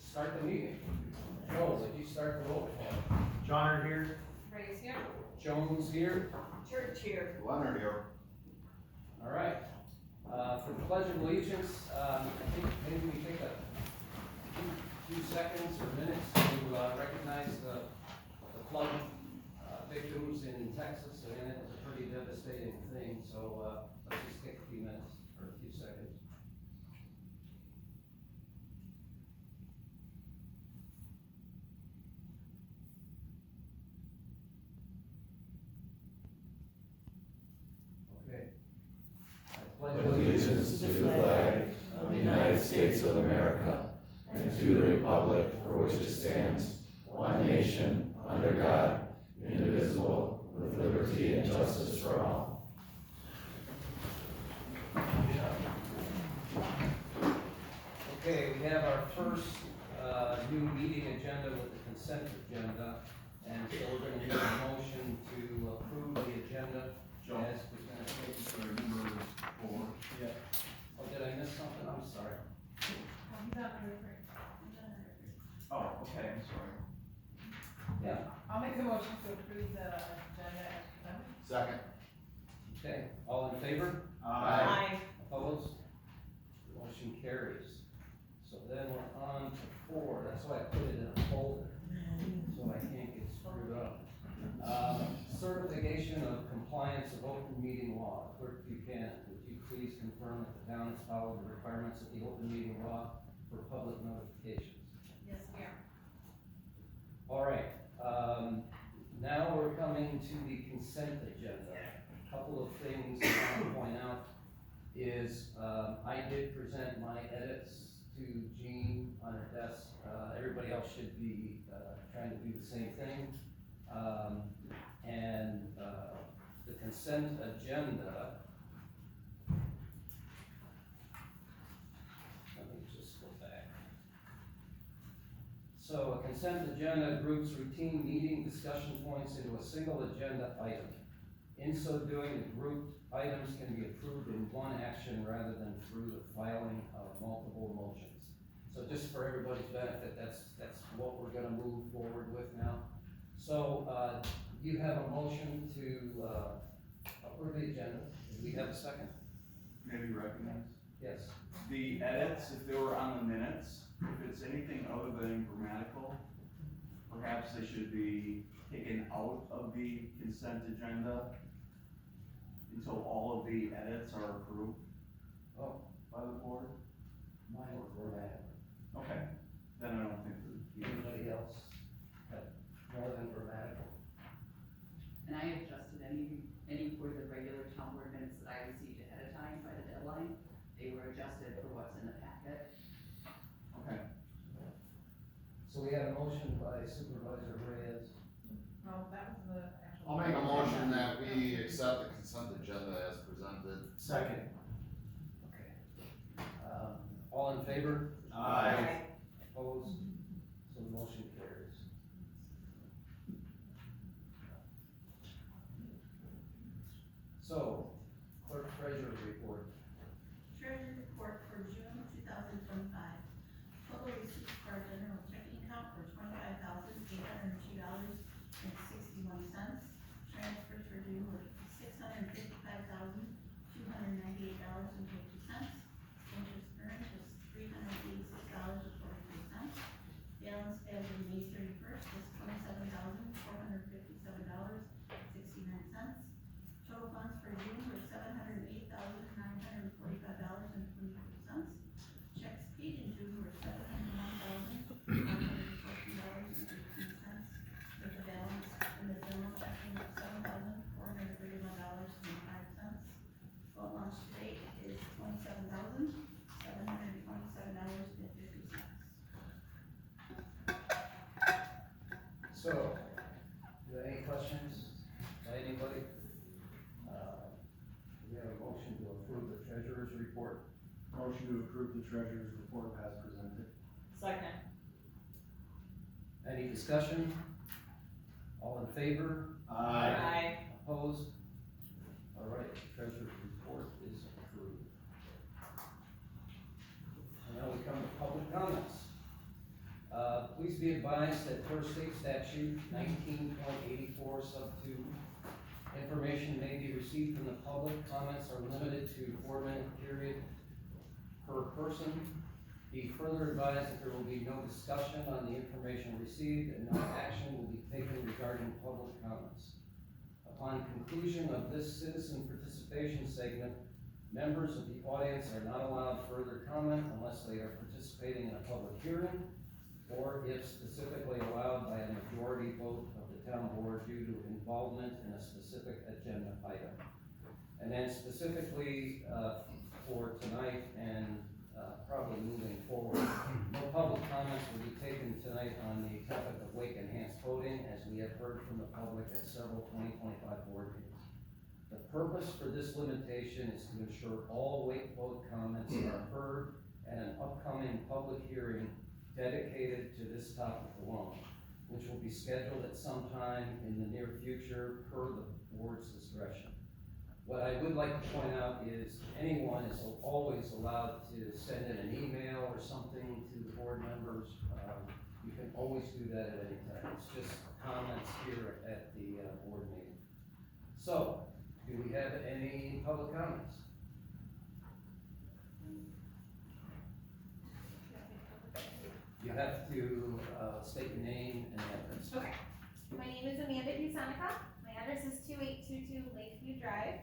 start the meeting. Joel, would you start the roll call? Johnner here. Ray's here. Jones here. Church here. Leonard here. All right. For the pledge of allegiance, I think maybe we take a few seconds or minutes to recognize the flood victims in Texas. And it was a pretty devastating thing, so let's just take a few minutes or a few seconds. Okay. I pledge Allegiance to the flag of the United States of America and to the republic for which it stands, one nation, under God, indivisible, with liberty and justice for all. Okay, we have our first new meeting agenda with the consent agenda, and so we're gonna need a motion to approve the agenda Joe. as presented. Sorry, number 4. Yeah. Oh, did I miss something? I'm sorry. He's on number 3. Oh, okay, I'm sorry. Yeah, I'll make the motion to approve the agenda as presented. Second. okay, all in favor? Aye. Opposed? Motion carries. So then we're on to 4, that's why I put it in a folder, so I can't get screwed up. Certification of compliance of open meeting law. Clerk Buchanan, would you please confirm that the town has followed the requirements of the open meeting law for public notifications? Yes, we are. All right, now we're coming to the consent agenda. A couple of things I want to point out is, I did present my edits to Jean on her desk. Everybody else should be, trying to do the same thing. The consent agenda, let me just go back. So a consent agenda groups routine meeting discussion points into a single agenda item. In so doing, the grouped items can be approved in one action rather than through the filing of multiple motions. So just for everybody's benefit, that's what we're gonna move forward with now. So, you have a motion to, approve the agenda. Do we have a second? Maybe recognize. Yes. The edits, if they were on the minutes, if it's anything other than grammatical, perhaps they should be taken out of the consent agenda until all of the edits are approved Oh, by the board. mine were grammatical. Okay, then I don't think that. Anybody else have more than grammatical? And I adjusted any for the regular town board minutes that I received ahead of time by the deadline. They were adjusted for what's in the packet. Okay, So we had a motion by Supervisor Reyes. No, that was the actual. I'll make a motion that we accept the consent agenda as presented. Second. Okay. All in favor? Aye. Opposed? So the motion carries. So, clerk treasurer report. Treasury report for June 2025. Total receipts for our general checking account were $25,802.61. Transfers for June were $655,298.50. Interest earned was $386.43. Balance as of May 31st was $27,457.69. Total funds for June were $708,945.24. Checks paid in June were $701,114.18, with a balance in the general checking of $7,431.05. Full launch to date is $27,727.50. So, do you have any questions by anybody? We have a motion to approve the treasurer's report. Motion to approve the treasurer's report as presented. Second. Any discussion? All in favor? Aye. Opposed? All right, treasurer's report is approved. And now we come to public comments. Please be advised that per state statute 19.84 sub 2, information may be received from the public. Comments are limited to 4-minute period per person. Be further advised that there will be no discussion on the information received and no action will be taken regarding public comments. Upon conclusion of this citizen participation segment, members of the audience are not allowed further comment unless they are participating in a public hearing or if specifically allowed by a majority vote of the town board due to involvement in a specific agenda item. And then specifically for tonight and probably moving forward, no public comments will be taken tonight on the topic of wake enhanced voting, as we have heard from the public at several 2025 board meetings. The purpose for this limitation is to ensure all wake vote comments are heard at an upcoming public hearing dedicated to this topic alone, which will be scheduled at some time in the near future per the board's discretion. What I would like to point out is anyone is always allowed to send in an email or something to the board members. You can always do that at any time. It's just comments here at the board meeting. So, do we have any public comments? You have to state your name and address. Okay, my name is Amanda Busanica. My address is 2822 Lakeview Drive.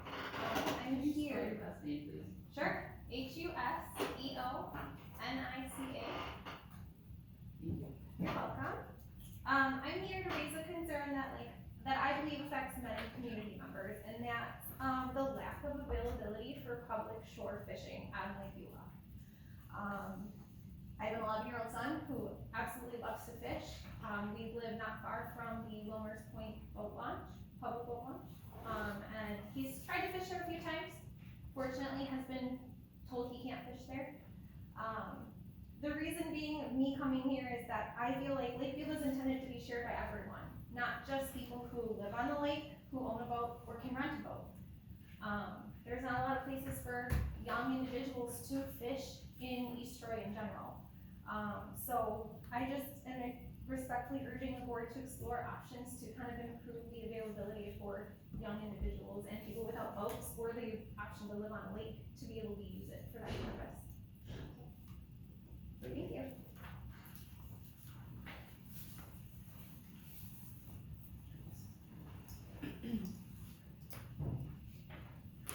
I'm Spell here. your last name, please. Sure. HUSEONICA. You're welcome. I'm here to raise a concern that I believe affects many community members, and that's the lack of availability for public shore fishing on Lake Beulah. I have an 11-year-old son who absolutely loves to fish. We live not far from the Wilmers Point boat launch, public boat launch. And he's tried to fish there a few times. Fortunately, has been told he can't fish there. The reason being me coming here is that I feel like Lake Beulah is intended to be shared by everyone, not just people who live on the lake, who own a boat, or can rent a boat. There's not a lot of places for young individuals to fish in East Troy in general. So I just am respectfully urging the board to explore options to kind of improve the availability for young individuals and people without boats or the option to live on a lake to be able to use it for that purpose. Thank you.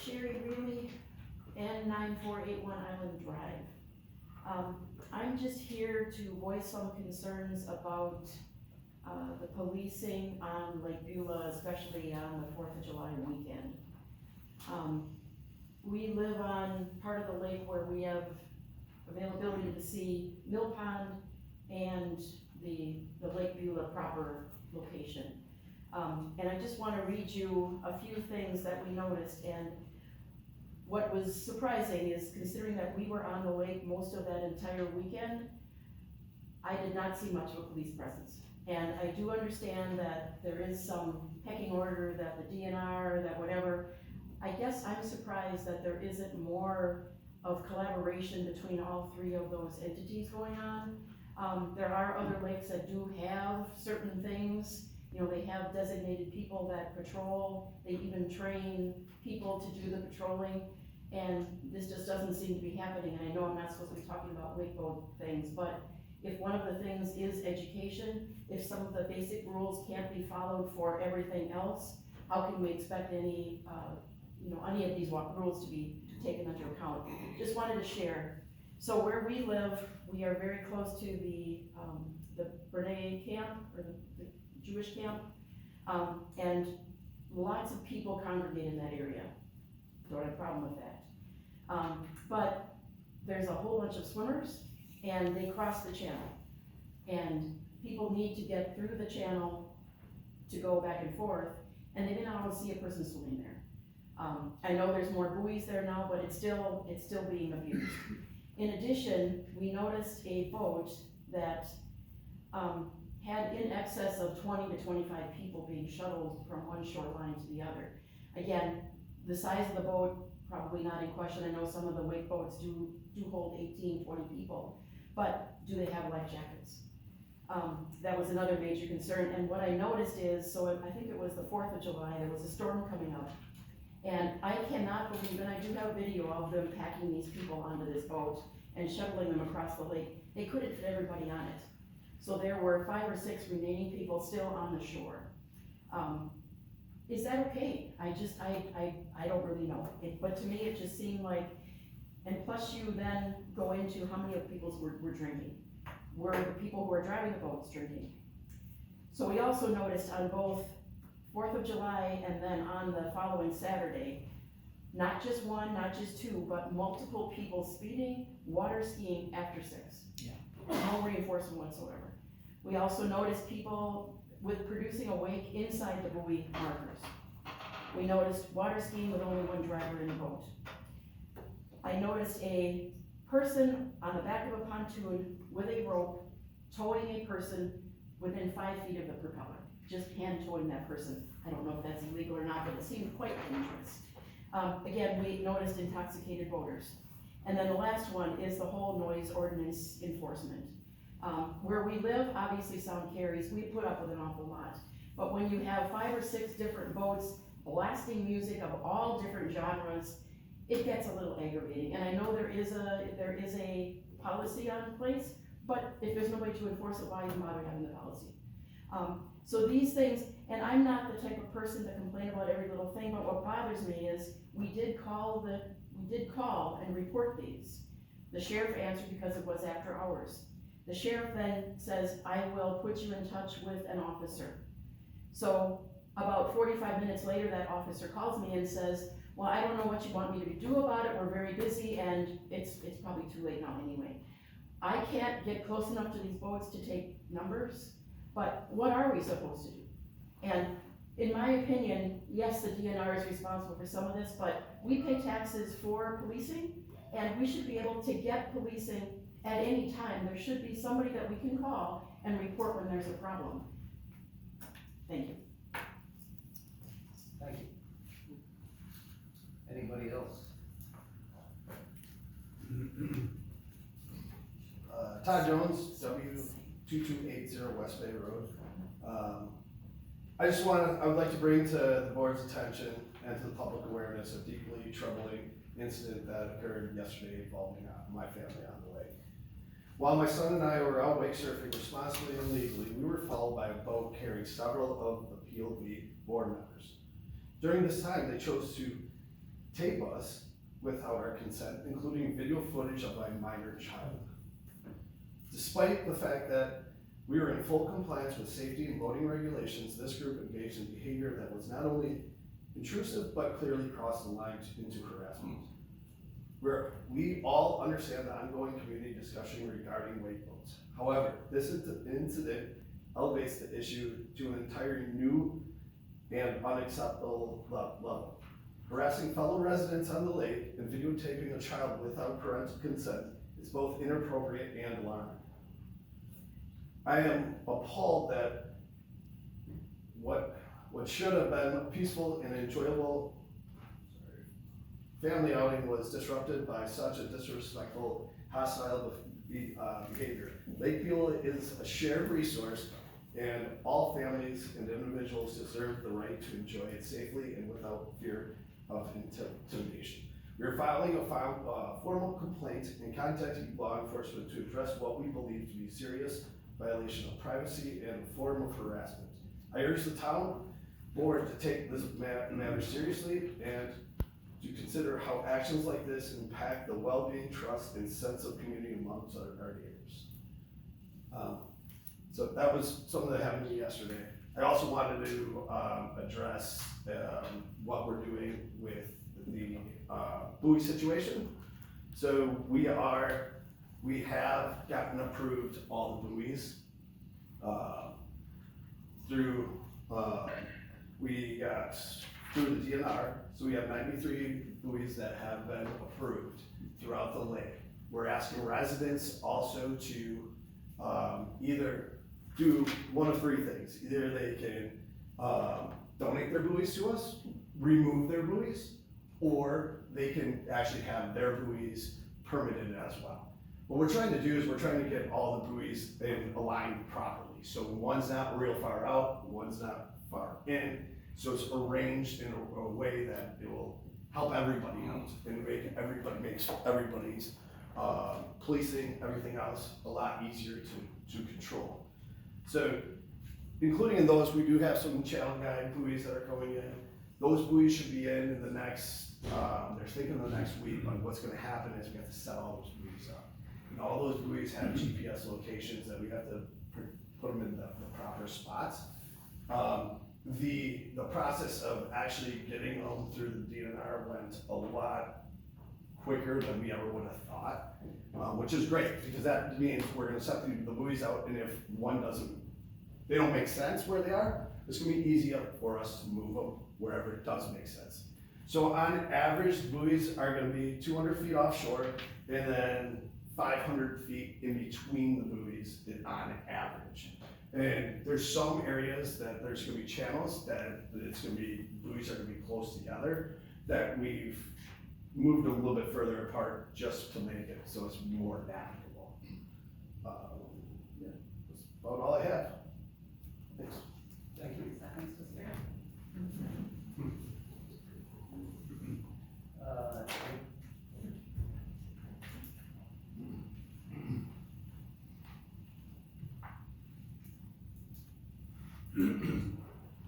Sherry Greeley, N9481 Island Drive. I'm just here to voice some concerns about the policing on Lake Beulah, especially on the 4th of July weekend. We live on part of the lake where we have availability to see Mill Pond and the Lake Beulah proper location. And I just want to read you a few things that we noticed. And what was surprising is, considering that we were on the lake most of that entire weekend, I did not see much of a police presence. And I do understand that there is some pecking order, that the DNR, that whatever. I guess I'm surprised that there isn't more of collaboration between all three of those entities going on. There are other lakes that do have certain things. You know, they have designated people that patrol, they even train people to do the patrolling, and this just doesn't seem to be happening. And I know I'm not supposed to be talking about wake boat things, but if one of the things is education, if some of the basic rules can't be followed for everything else, how can we expect any of these rules to be taken into account? Just wanted to share. So where we live, we are very close to the Bernay camp, or the Jewish camp, and lots of people congregate in that area. Don't have a problem with that. But there's a whole bunch of swimmers, and they cross the channel. And people need to get through the channel to go back and forth, and they may not always see a person swimming there. I know there's more buoys there now, but it's still being abused. In addition, we noticed a boat that had in excess of 20 to 25 people being shuttled from one shoreline to the other. Again, the size of the boat, probably not in question. I know some of the wake boats do hold 18, 20 people, but do they have life jackets? That was another major concern, and what I noticed is, so I think it was the 4th of July, there was a storm coming up. And I cannot believe, and I do have a video of them packing these people onto this boat and shuttling them across the lake. They couldn't fit everybody on it. So there were 5 or 6 remaining people still on the shore. Is that okay? I don't really know. But to me, it just seemed like, and plus you then go into how many of people's were drinking. Were the people who were driving the boats drinking? So we also noticed on both 4th of July and then on the following Saturday, not just one, not just two, but multiple people speeding, water skiing after 6. Yeah. No reinforcement whatsoever. We also noticed people with producing a wake inside the buoy markers. We noticed water skiing with only one driver in the boat. I noticed a person on the back of a pontoon with a rope towing a person within 5 feet of the propeller, just hand towing that person. I don't know if that's illegal or not, but it seemed quite dangerous. Again, we noticed intoxicated boaters. And then the last one is the whole noise ordinance enforcement. Where we live, obviously sound carries, we put up with an awful lot. But when you have 5 or 6 different boats blasting music of all different genres, it gets a little aggravating. And I know there is a policy on place, but if there's nobody to enforce it, why even bother having the policy? So these things, and I'm not the type of person to complain about every little thing, but what bothers me is we did call and report these. The sheriff answered because it was after hours. The sheriff then says, I will put you in touch with an officer. So about 45 minutes later, that officer calls me and says, well, I don't know what you want me to do about it, we're very busy, and it's probably too late now anyway. I can't get close enough to these boats to take numbers, but what are we supposed to do? And in my opinion, yes, the DNR is responsible for some of this, but we pay taxes for policing, and we should be able to get policing at any time. There should be somebody that we can call and report when there's a problem. Thank you. Thank you. Anybody else? Todd Jones, W2280 West Bay Road. I would like to bring to the board's attention and to the public awareness a deeply troubling incident that occurred yesterday involving my family on the lake. While my son and I were out wake surfing responsibly and legally, we were followed by a boat carrying several of the PLB board members. During this time, they chose to tape us without our consent, including video footage of my minor child. Despite the fact that we were in full compliance with safety and boating regulations, this group engaged in behavior that was not only intrusive, but clearly crossed the line into harassment. We all understand the ongoing community discussion regarding wake boats. However, this incident elevates the issue to an entirely new and unacceptable level. Harassing fellow residents on the lake and videotaping a child without parental consent is both inappropriate and alarming. I am appalled that what should have been a peaceful and enjoyable family outing was disrupted by such a disrespectful, hostile behavior. Lake Beulah is a shared resource, and all families and individuals deserve the right to enjoy it safely and without fear of intimidation. We are filing a formal complaint and contacting law enforcement to address what we believe to be serious violation of privacy and a form of harassment. I urge the town board to take this matter seriously and to consider how actions like this impact the well-being, trust, and sense of community amongst our neighbors. So that was something that happened to me yesterday. I also wanted to address what we're doing with the buoy situation. So we have gotten approved all the buoys through the DNR. So we have 93 buoys that have been approved throughout the lake. We're asking residents also to either do one of 3 things. Either they can donate their buoys to us, remove their buoys, or they can actually have their buoys permitted as well. What we're trying to do is we're trying to get all the buoys aligned properly. So one's not real far out, one's not far in. So it's arranged in a way that it will help everybody out and makes everybody's policing, everything else a lot easier to control. So including in those, we do have some channel guide buoys that are going in. Those buoys should be in the next, they're thinking the next week, but what's gonna happen is we have to set all those buoys up. And all those buoys have GPS locations that we have to put them in the proper spots. The process of actually getting them through the DNR went a lot quicker than we ever would have thought, which is great, because that means we're gonna set the buoys out, and if one they don't make sense where they are, it's gonna be easy for us to move them wherever it does make sense. So on average, buoys are gonna be 200 feet offshore, and then 500 feet in between the buoys on average. And there's some areas that there's gonna be channels that buoys are gonna be close together, that we've moved a little bit further apart just to make it so it's more navigable. Yeah, that's about all I have. Thanks. Thank you. That makes us fair.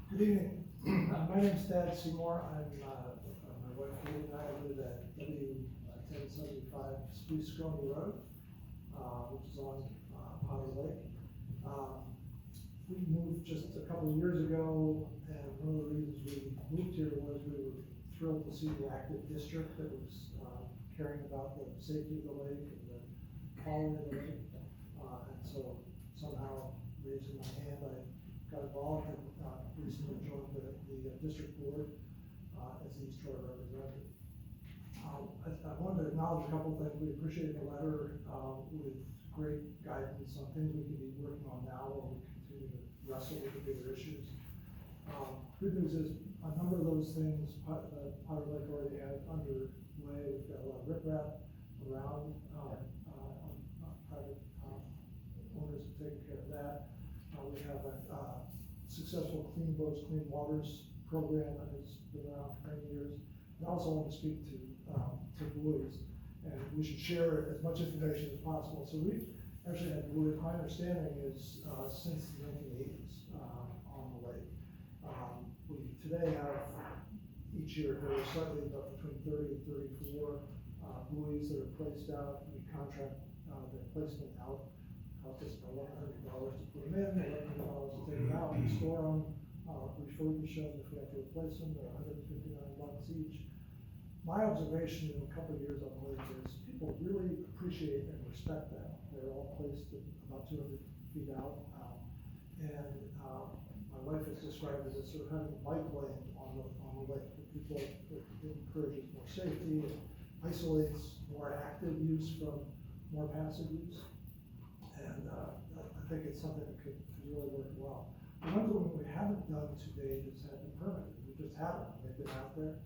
Good evening. My name's Thad Seymour. My wife Kate and I live at W 1075 Spruce Stony Road, which is on Potter Lake. We moved just a couple of years ago, and one of the reasons we moved here was we were thrilled to see the active district that was caring about the safety of the lake and the quality of the lake. And so somehow, raising my hand, I got involved and recently joined the district board as the East Troy representative. I wanted to acknowledge a couple of things. We appreciate the letter with great guidance on things we can be working on now while we continue to wrestle with the bigger issues. Good news is a number of those things Potter Lake already had underway. We've got a lot of riprap around private owners have taken care of that. We have a successful Clean Boats, Clean Waters program that has been around for many years. And I also want to speak to buoys, and we should share as much information as possible. So we've actually had buoys, my understanding is since the 1980s on the lake. We today have each year very slightly, but between 30 and 34 buoys that are placed out. We contract their placement out. Cost us about $100 to put them in, $1100 to take them out, and store them, refurbish them if we have to replace them. They're $159 each. My observation in a couple of years on the lake is people really appreciate and respect that. They're all placed at about 200 feet out. My wife has described it as sort of having a bike lane on the lake. People, it encourages more safety, it isolates more active use from more passive use. And I think it's something that could really work well. The one thing we haven't done to date is have them permitted. We just haven't. They've been out there.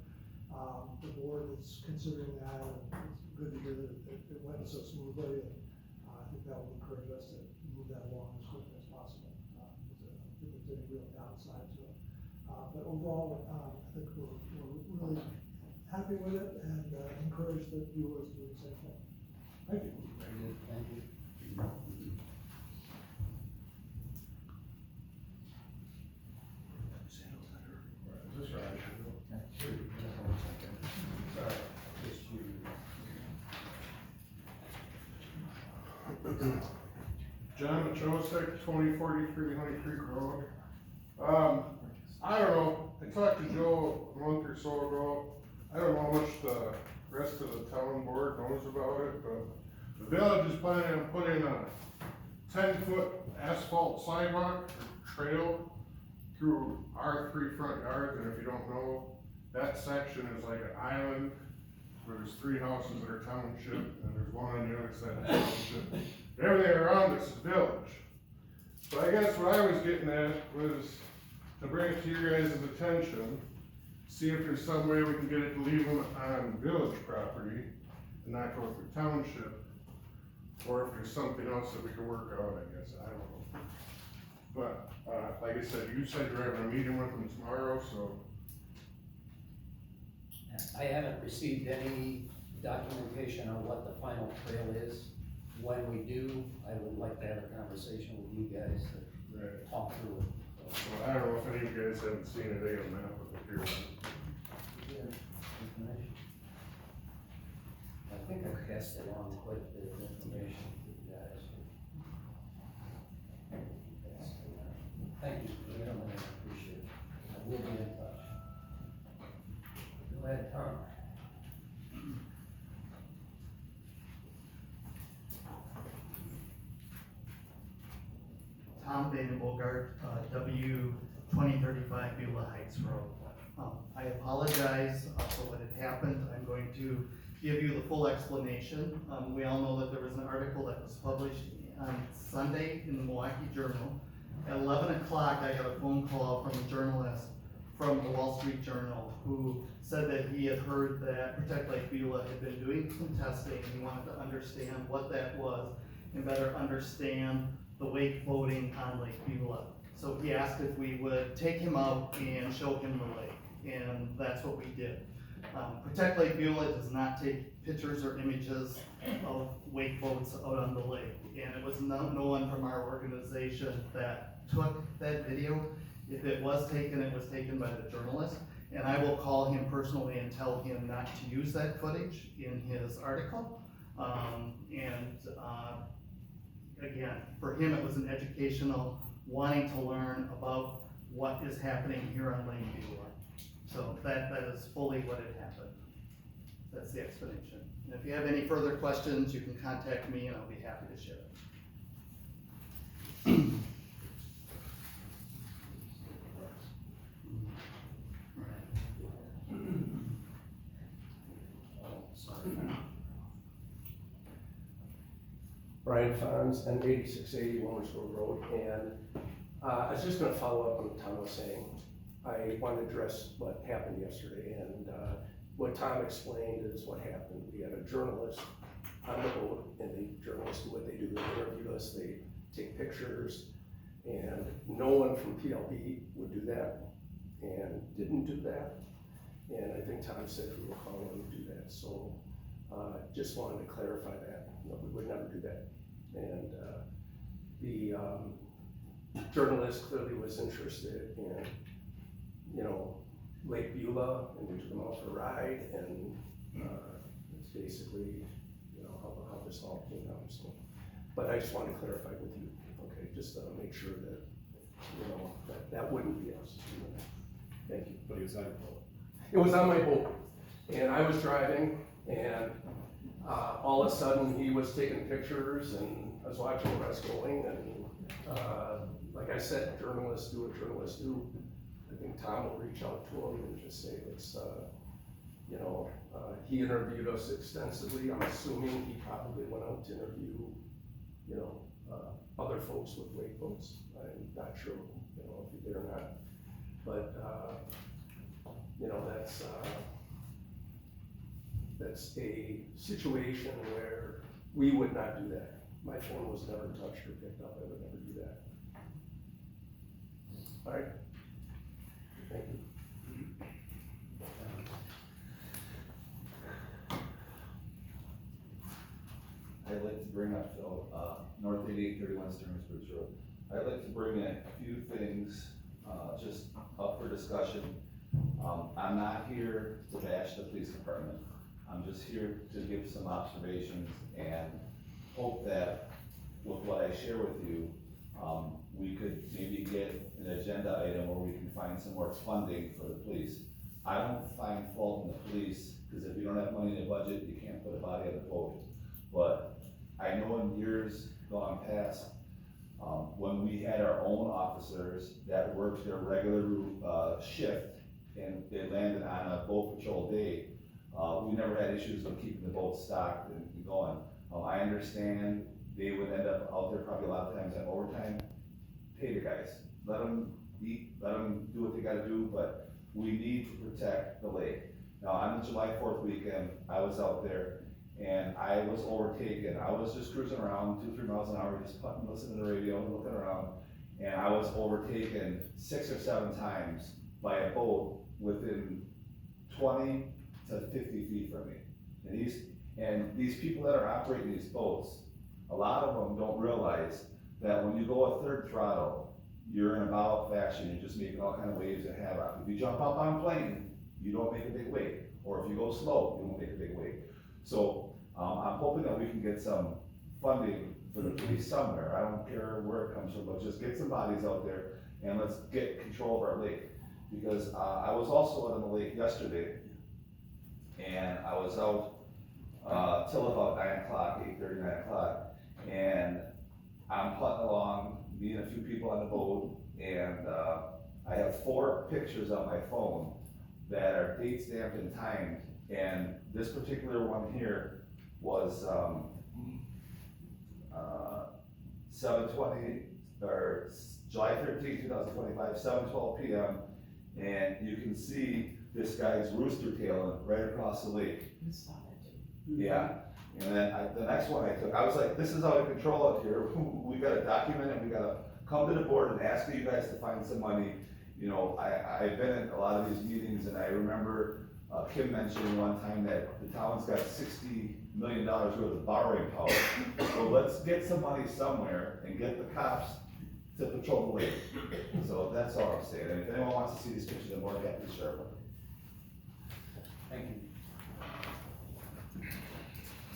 The board is considering that, and it's good to hear that it went so smoothly. And I think that will encourage us to move that along as quickly as possible. I don't think there's any real downside to it. But overall, I think we're really happy with it, and encourage that viewers do the same thing. Thank you. Very good, thank you. Is this right? John Machosek, 2043 Honey Creek Road. I don't know, I talked to Joe a month or so ago. I don't know how much the rest of the town board knows about it, but the village is planning on putting a 10-foot asphalt sidewalk or trail through our 3 front yards, and if you don't know, that section is like an island where there's 3 houses that are township, and there's one on the other side of the township. Everything around us is village. But I guess what I was getting at was to bring it to your guys' attention, see if there's some way we can get it to leave them on village property and not go through township. or if there's something else that we can work out, I guess, I don't know. But, like I said, you said you're having a meeting with them tomorrow, so, I haven't received any documentation on what the final trail is. When we do, I would like to have a conversation with you guys to right. talk through it. So I don't know if any of you guys haven't seen it, they have a map of it here. I think I passed along quite a bit of information to you guys. Thank you, gentlemen, I appreciate it. I will be in touch. Go ahead, Tom. Tom Dana Bogart, W 2035 Beulah Heights Road. I apologize for what had happened. I'm going to give you the full explanation. We all know that there was an article that was published on Sunday in the Milwaukee Journal. At 11 o'clock, I got a phone call from a journalist from the Wall Street Journal who said that he had heard that Protect Lake Beulah had been doing some testing and he wanted to understand what that was and better understand the wake boating on Lake Beulah. So he asked if we would take him out and show him the lake, and that's what we did. Protect Lake Beulah does not take pictures or images of wake boats out on the lake, and it was no one from our organization that took that video. If it was taken by the journalist, and I will call him personally and tell him not to use that footage in his article. Again, for him, it was an educational, wanting to learn about what is happening here on Lake Beulah. So that is fully what had happened. That's the explanation. And if you have any further questions, you can contact me and I'll be happy to share it. Brian Fonz, and 8680 Wilmersville Road, and I was just gonna follow up on what Tom was saying. I want to address what happened yesterday, and what Tom explained is what happened. We had a journalist on the boat, and the journalists do what they do, they interview us, they take pictures, and no one from PLB would do that, and didn't do that. And I think Tom said we were calling them to do that, so just wanted to clarify that. No, we would never do that. And the journalist clearly was interested in, Lake Beulah, and we took them out for a ride, and it's basically, how this all came out, so. But I just wanted to clarify with you, okay, just to make sure that, that wouldn't be us. Thank you. But he was on your boat. It was on my boat, and I was driving, and all of a sudden, he was taking pictures, and I was watching where I was going, and like I said, journalists do what journalists do. I think Tom will reach out to him and just say, he interviewed us extensively. I'm assuming he probably went out to interview, other folks with wake boats. I'm not sure, if he did or not. But, that's a situation where we would not do that. My phone was never touched or picked up. I would never do that. All right. Thank you. I'd like to bring up, Phil, North 8831 Stearns Bridge Road. I'd like to bring in a few things, just up for discussion. I'm not here to bash the police department. I'm just here to give some observations and hope that with what I share with you, we could maybe get an agenda item where we can find some more funding for the police. I don't find fault in the police, because if you don't have money in the budget, you can't put a body on the boat. But I know in years gone past, when we had our own officers that worked their regular shift and they landed on a boat patrol day, we never had issues with keeping the boat stocked and going. I understand they would end up out there probably a lot of times at overtime. Pay the guys, let them eat, let them do what they gotta do, but we need to protect the lake. Now, on the July 4th weekend, I was out there, and I was overtaken. I was just cruising around 2-3 miles an hour, just putting, listening to the radio, looking around, and I was overtaken 6 or 7 times by a boat within 20 to 50 feet from me. And these people that are operating these boats, a lot of them don't realize that when you go a third throttle, you're in a bow fashion, you're just making all kind of waves and havoc. If you jump up on a plane, you don't make a big wave, or if you go slow, you won't make a big wave. So I'm hoping that we can get some funding for the police somewhere. I don't care where it comes from, but just get some bodies out there and let's get control of our lake. Because I was also on the lake yesterday, and I was out till about 9 o'clock, 8:30, 9 o'clock, and I'm putting along, me and a few people on the boat, and I have 4 pictures on my phone that are date stamped and timed, and this particular one here was 7:20, or July 13, 2025, 7:12 p.m., and you can see this guy's rooster tailing right across the lake. Yeah, and then the next one I took, I was like, this is out of control out here. We gotta document it, we gotta come to the board and ask you guys to find some money. You know, I've been in a lot of these meetings, and I remember Kim mentioning one time that the town's got $60 million worth of borrowing power. So let's get some money somewhere and get the cops to patrol the lake. So that's all I'm saying. And if anyone wants to see these pictures, I'm more than happy to share them. Thank you.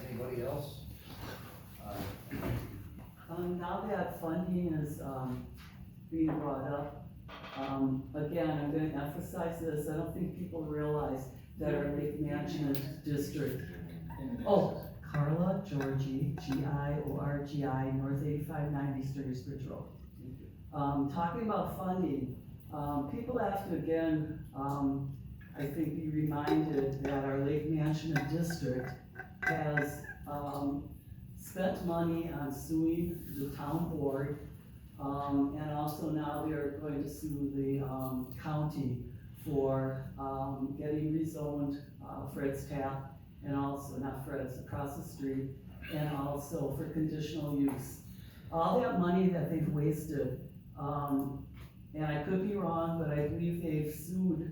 Anybody else? Now that funding is, being brought up, again, I'm gonna emphasize this, I don't think people realize that our lake management district, Carla Georgie, Giorgi, North 8590 Sturgis Bridge Road. Talking about funding, people have to, again, I think be reminded that our lake management district has, spent money on suing the town board, and also now we are going to sue the, county for, getting rezoned, Fred's Tap, and also, not Fred's, across the street, and also for conditional use. All that money that they've wasted, and I could be wrong, but I believe they've sued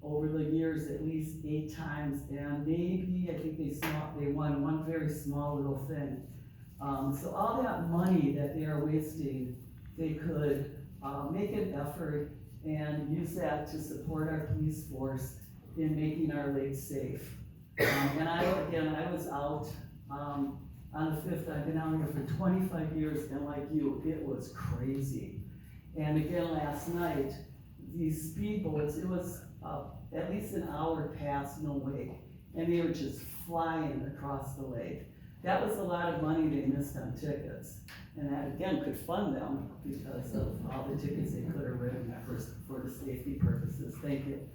over the years at least 8 times, and maybe, I think they won one very small little thing. So all that money that they are wasting, they could, make an effort and use that to support our police force in making our lakes safe. And I was out, on the 5th, I've been out here for 25 years, and like you, it was crazy. And again, last night, these speedboats, it was, at least an hour past no wake, and they were just flying across the lake. That was a lot of money they missed on tickets, and that again could fund them because of all the tickets they could have written for the safety purposes. Thank you.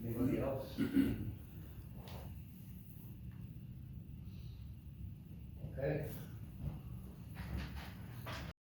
Anybody else?